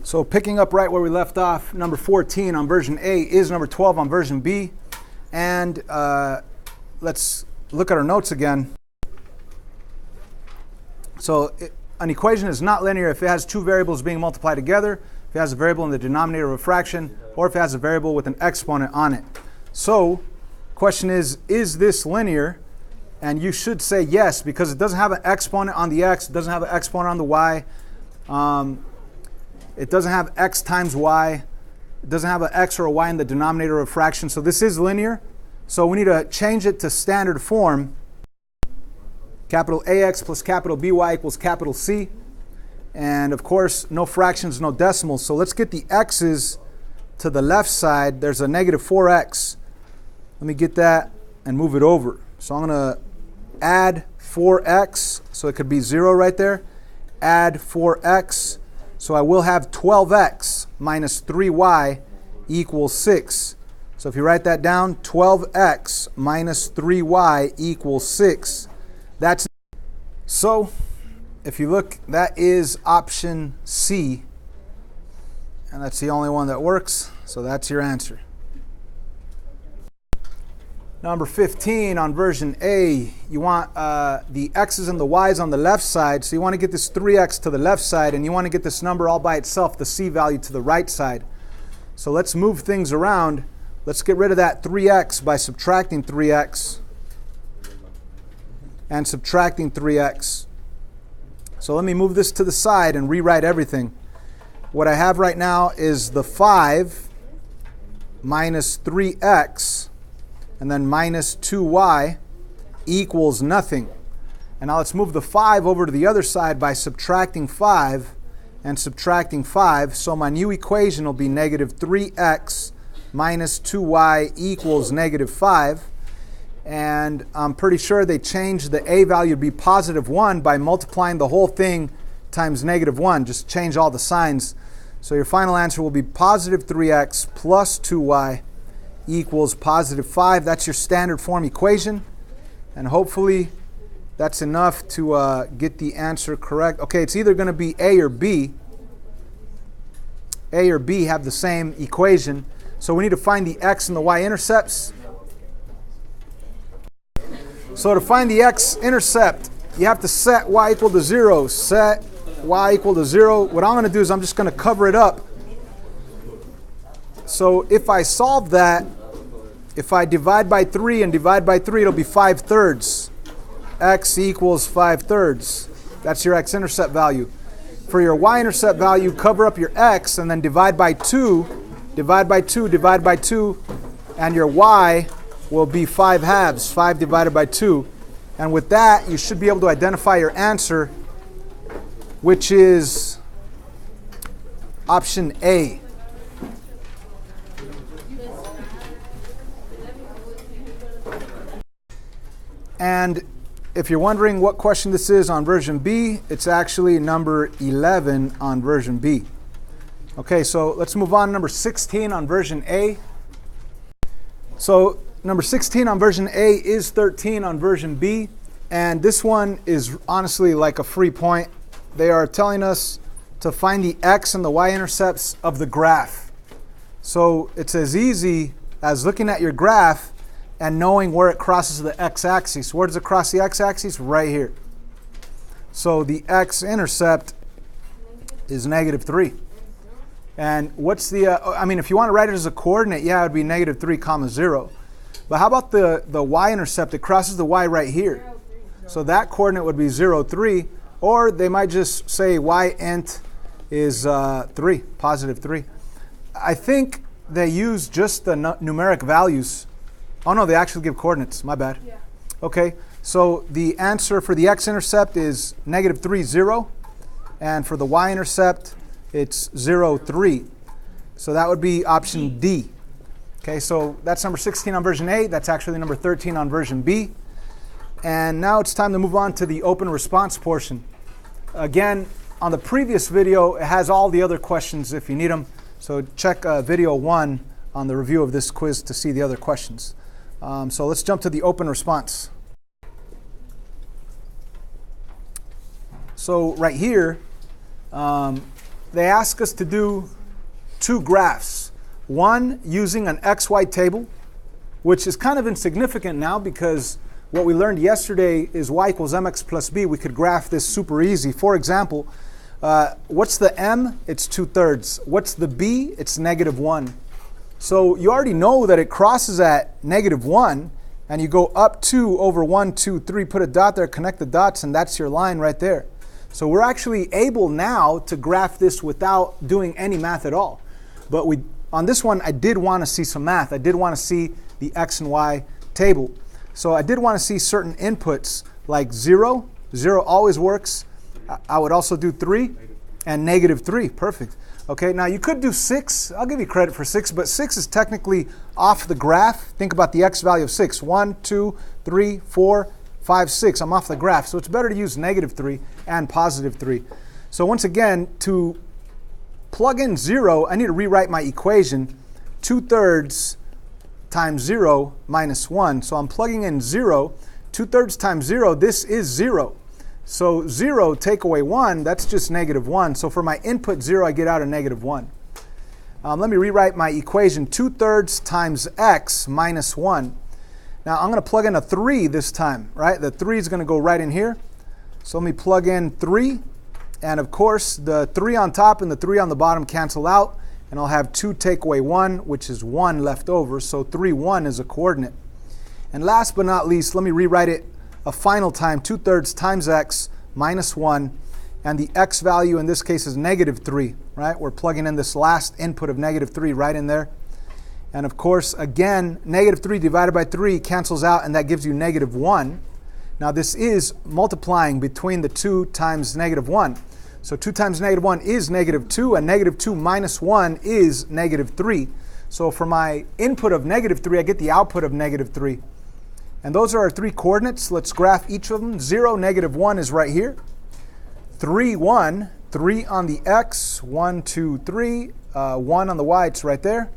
So picking up right where we left off, number 14 on version A is number 12 on version B. And let's look at our notes again. So an equation is not linear if it has two variables being multiplied together, if it has a variable in the denominator of a fraction, or if it has a variable with an exponent on it. So question is this linear? And you should say yes, because it doesn't have an exponent on the x, it doesn't have an exponent on the y. It doesn't have x times y. It doesn't have an x or a y in the denominator of a fraction. So this is linear. So we need to change it to standard form. Capital AX plus capital BY equals capital C. And of course, no fractions, no decimals. So let's get the x's to the left side. There's a negative 4x. Let me get that and move it over. So I'm going to add 4x. So it could be 0 right there. Add 4x. So I will have 12x minus 3y equals 6. So if you write that down, 12x minus 3y equals 6. That's so if you look, that is option C. And that's the only one that works. So that's your answer. Number 15 on version A, you want the x's and the y's on the left side. So you want to get this 3x to the left side, and you want to get this number all by itself, the c value, to the right side. So let's move things around. Let's get rid of that 3x by subtracting 3x and subtracting 3x. So let me move this to the side and rewrite everything. What I have right now is the 5 minus 3x and then minus 2y equals nothing. And now let's move the 5 over to the other side by subtracting 5 and subtracting 5. So my new equation will be negative 3x minus 2y equals negative 5. And I'm pretty sure they changed the a value to be positive 1 by multiplying the whole thing times negative 1. Just change all the signs. So your final answer will be positive 3x plus 2y equals positive 5. That's your standard form equation. And hopefully that's enough to get the answer correct. Okay, it's either going to be A or B. A or B have the same equation. So we need to find the x and the y intercepts. So to find the x intercept, you have to set y equal to 0. Set y equal to 0. What I'm going to do is I'm just going to cover it up. So if I solve that, if I divide by 3 and divide by 3, it'll be 5/3. X equals 5/3. That's your x intercept value. For your y intercept value, cover up your x and then divide by 2, divide by 2, divide by 2, and your y will be 5/2, 5 divided by 2. And with that, you should be able to identify your answer, which is option A. And if you're wondering what question this is on version B, it's actually number 11 on version B. Okay, so let's move on to number 16 on version A. So number 16 on version A is 13 on version B. And this one is honestly like a free point. They are telling us to find the x and the y intercepts of the graph. So it's as easy as looking at your graph and knowing where it crosses the x-axis. Where does it cross the x-axis? Right here. So the x-intercept is negative 3. And what's the, if you want to write it as a coordinate, yeah, it would be negative 3 comma 0. But how about the y-intercept? It crosses the y right here. So that coordinate would be 0, 3. Or they might just say y-int is 3, positive 3. I think they use just the numeric values. Oh no, they actually give coordinates. My bad. Yeah. Okay, so the answer for the x-intercept is negative 3, 0. And for the y-intercept, it's 0, 3. So that would be option D. Okay, so that's number 16 on version A. That's actually number 13 on version B. And now it's time to move on to the open response portion. Again, on the previous video, it has all the other questions if you need them. So check video 1 on the review of this quiz to see the other questions. So let's jump to the open response. So right here, they ask us to do two graphs. One using an XY table, which is kind of insignificant now because what we learned yesterday is y equals mx plus b. We could graph this super easy. For example, what's the m? It's 2/3. What's the b? It's -1. So you already know that it crosses at -1, and you go up 2 over 1, 2, 3, put a dot there, connect the dots, and that's your line right there. So we're actually able now to graph this without doing any math at all. But on this one, I did want to see some math. I did want to see the x and y table. So I did want to see certain inputs like 0. 0 always works. I would also do 3 and -3. Perfect. Okay, now you could do 6. I'll give you credit for 6, but 6 is technically off the graph. Think about the x value of 6. 1, 2, 3, 4, 5, 6. I'm off the graph. So it's better to use -3 and +3. So once again, to plug in 0, I need to rewrite my equation. 2/3 times 0 minus 1. So I'm plugging in 0. 2/3 times 0, this is 0. So 0 take away 1, that's just -1. So for my input 0, I get out a -1. Let me rewrite my equation. 2/3 times x minus 1. Now I'm going to plug in a 3 this time, right? The 3 is going to go right in here. So let me plug in 3. And of course, the 3 on top and the 3 on the bottom cancel out. And I'll have 2 take away 1, which is 1 left over. So 3, 1 is a coordinate. And last but not least, let me rewrite it a final time. 2/3 times x minus 1. And the x value in this case is -3, right? We're plugging in this last input of -3 right in there. And of course, again, -3 divided by 3 cancels out, and that gives you -1. Now this is multiplying between the 2 times -1. So 2 times -1 is -2, and -2 minus 1 is -3. So for my input of -3, I get the output of -3. And those are our 3 coordinates. Let's graph each of them. 0, -1 is right here. 3, 1, 3 on the x, 1, 2, 3, 1 on the y, it's right there.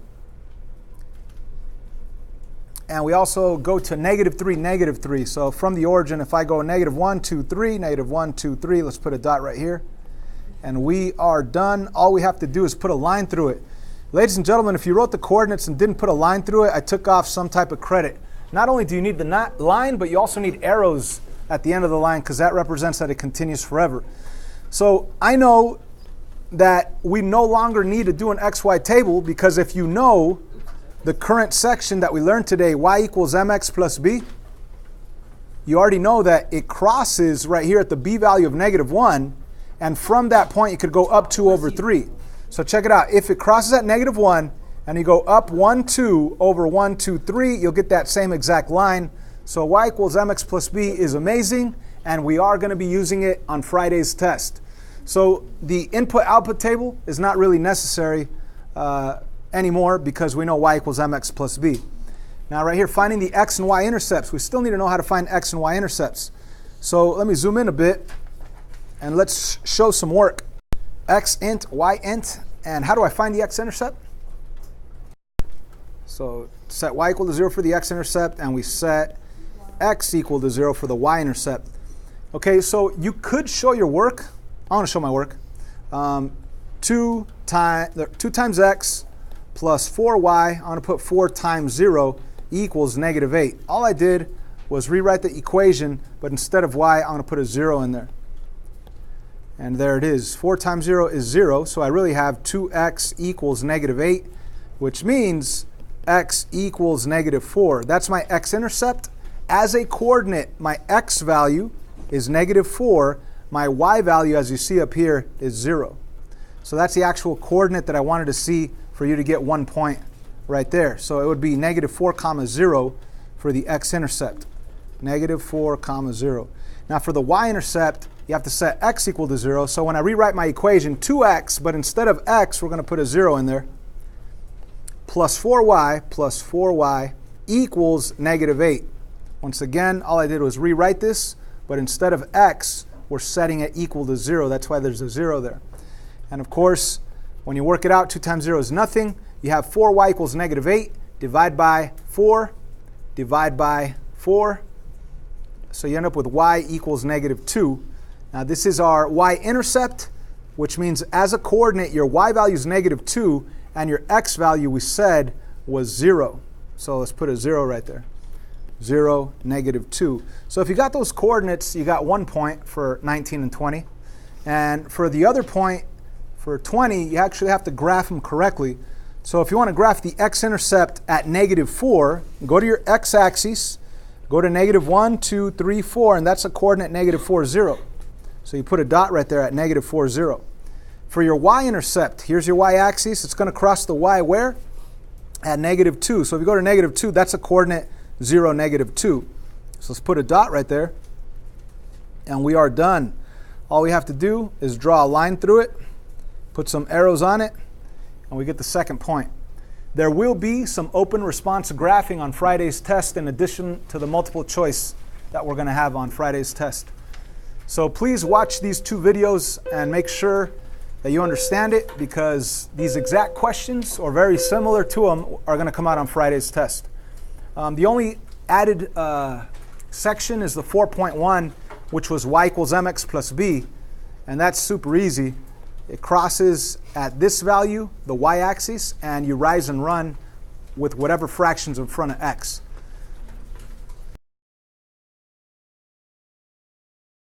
And we also go to -3, -3. So from the origin, if I go -1, 2, 3, -1, 2, 3, let's put a dot right here. And we are done. All we have to do is put a line through it. Ladies and gentlemen, if you wrote the coordinates and didn't put a line through it, I took off some type of credit. Not only do you need the line, but you also need arrows at the end of the line because that represents that it continues forever. So I know that we no longer need to do an XY table because if you know the current section that we learned today, y equals mx plus b, you already know that it crosses right here at the b value of -1, and from that point you could go up 2 over 3. So check it out. If it crosses at -1 and you go up 1, 2 over 1, 2, 3, you'll get that same exact line. So y equals mx plus b is amazing, and we are going to be using it on Friday's test. So the input-output table is not really necessary anymore because we know y equals mx plus b. Now right here, finding the x and y intercepts. We still need to know how to find x and y intercepts. So let me zoom in a bit and let's show some work. X int, y int, and how do I find the x intercept? So set y equal to 0 for the x intercept, and we set x equal to 0 for the y intercept. Okay, so you could show your work. I want to show my work. 2 times x plus 4y, I want to put 4 times 0 equals -8. All I did was rewrite the equation, but instead of y, I want to put a 0 in there. And there it is. 4 times 0 is 0, so I really have 2x equals -8, which means x equals -4. That's my x-intercept. As a coordinate, my x value is -4. My y value, as you see up here, is 0. So that's the actual coordinate that I wanted to see for you to get 1 point right there. So it would be -4, 0 for the x-intercept. -4, 0. Now for the y-intercept, you have to set x equal to 0. So when I rewrite my equation, 2x, but instead of x, we're going to put a 0 in there, plus 4y equals -8. Once again, all I did was rewrite this, but instead of x, we're setting it equal to 0. That's why there's a 0 there. And of course, when you work it out, 2 times 0 is nothing. You have 4y equals -8. Divide by 4. Divide by 4. So you end up with y equals -2. Now this is our y-intercept. which means as a coordinate, your y value is -2, and your x value we said was 0. So let's put a 0 right there. 0, -2. So if you got those coordinates, you got 1 point for 19 and 20. And for the other point, for 20, you actually have to graph them correctly. So if you want to graph the x-intercept at -4, go to your x-axis, go to -1, 2, 3, 4, and that's a coordinate -4, 0. So you put a dot right there at -4, 0. For your y-intercept, here's your y-axis. It's going to cross the y where? At -2. So if you go to -2, that's a coordinate 0, -2. So let's put a dot right there. And we are done. All we have to do is draw a line through it, put some arrows on it, and we get the second point. There will be some open response graphing on Friday's test in addition to the multiple choice that we're going to have on Friday's test. So please watch these 2 videos and make sure that you understand it, because these exact questions, or very similar to them, are going to come out on Friday's test. The only added section is the 4.1, which was y equals mx plus b, and that's super easy. It crosses at this value, the y-axis, and you rise and run with whatever fractions in front of x.